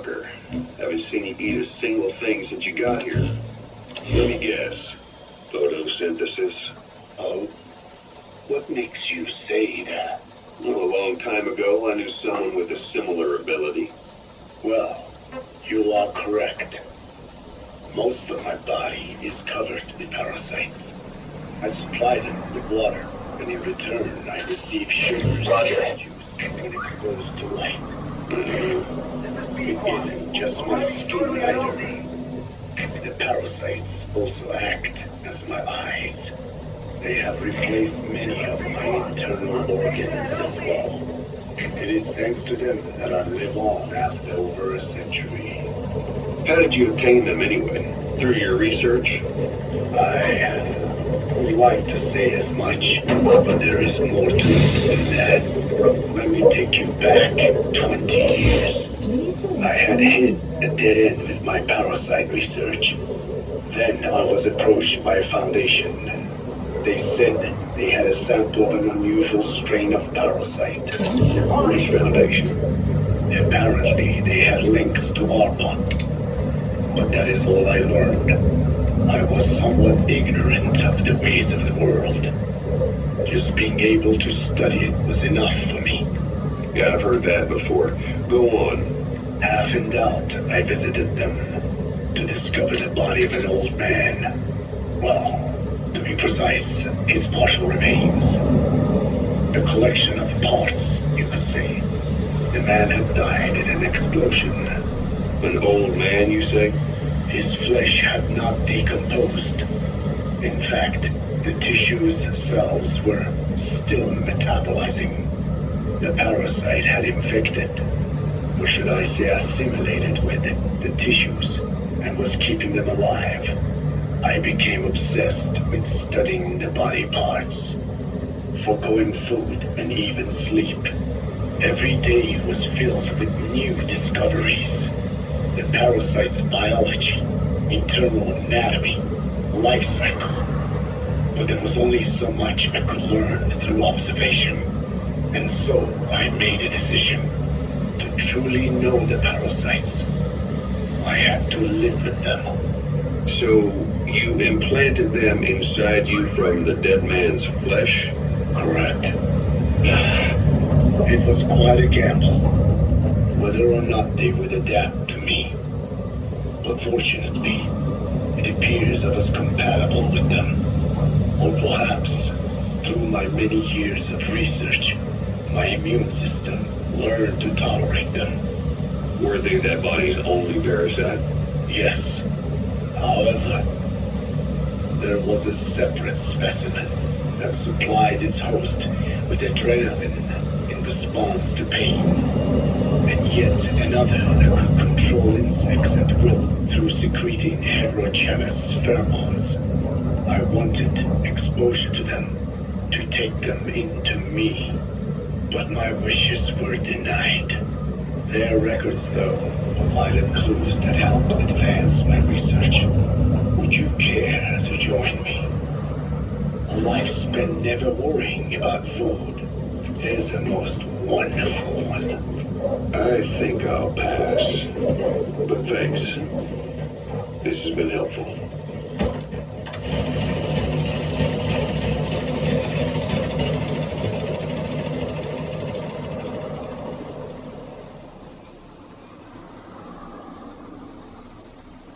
fucker. Haven't seen you eat a single thing since you got here. Let me guess. Photosynthesis? Oh? What makes you say that? Well, a long time ago, I knew someone with a similar ability. Well, you are correct. Most of my body is covered in parasites. I supply them with water, and in return, I receive sugars and juice when exposed to light. It isn't just my skin either. The parasites also act as my eyes. They have replaced many of my internal organs as well. It is thanks to them that I live on after over a century. How did you obtain them anyway? Through your research? I would like to say as much, but there is more to it than that. Let me take you back 20 years. I had hit a dead end with my parasite research. Then I was approached by a foundation. They said they had a sample of an unusual strain of parasite. Which foundation? Apparently, they had links to ARPA. But that is all I learned. I was somewhat ignorant of the ways of the world. Just being able to study it was enough for me. Yeah, I've heard that before. Go on. Half in doubt, I visited them to discover the body of an old man. Well, to be precise, his partial remains. A collection of parts, you could say. The man had died in an explosion. An old man, you say? His flesh had not decomposed. In fact, the tissue's cells were still metabolizing. The parasite had infected, or should I say assimilated with, the tissues, and was keeping them alive. I became obsessed with studying the body parts, foregoing food and even sleep. Every day was filled with new discoveries. The parasite's biology, internal anatomy, life cycle. But there was only so much I could learn through observation. And so I made a decision to truly know the parasites. I had to live with them. So, you implanted them inside you from the dead man's flesh? Correct. It was quite a gamble, whether or not they would adapt to me. But fortunately, it appears I was compatible with them. Or perhaps, through my many years of research, my immune system learned to tolerate them. Were they that body's only parasite? Yes. However, there was a separate specimen that supplied its host with adrenaline in response to pain, and yet another that could control insects at will through secreting heterogeneous pheromones. I wanted exposure to them, to take them into me, but my wishes were denied. Their records, though, provided clues that helped advance my research. Would you care to join me? A life spent never worrying about food is a most wonderful one. I think I'll pass. But thanks. This has been helpful.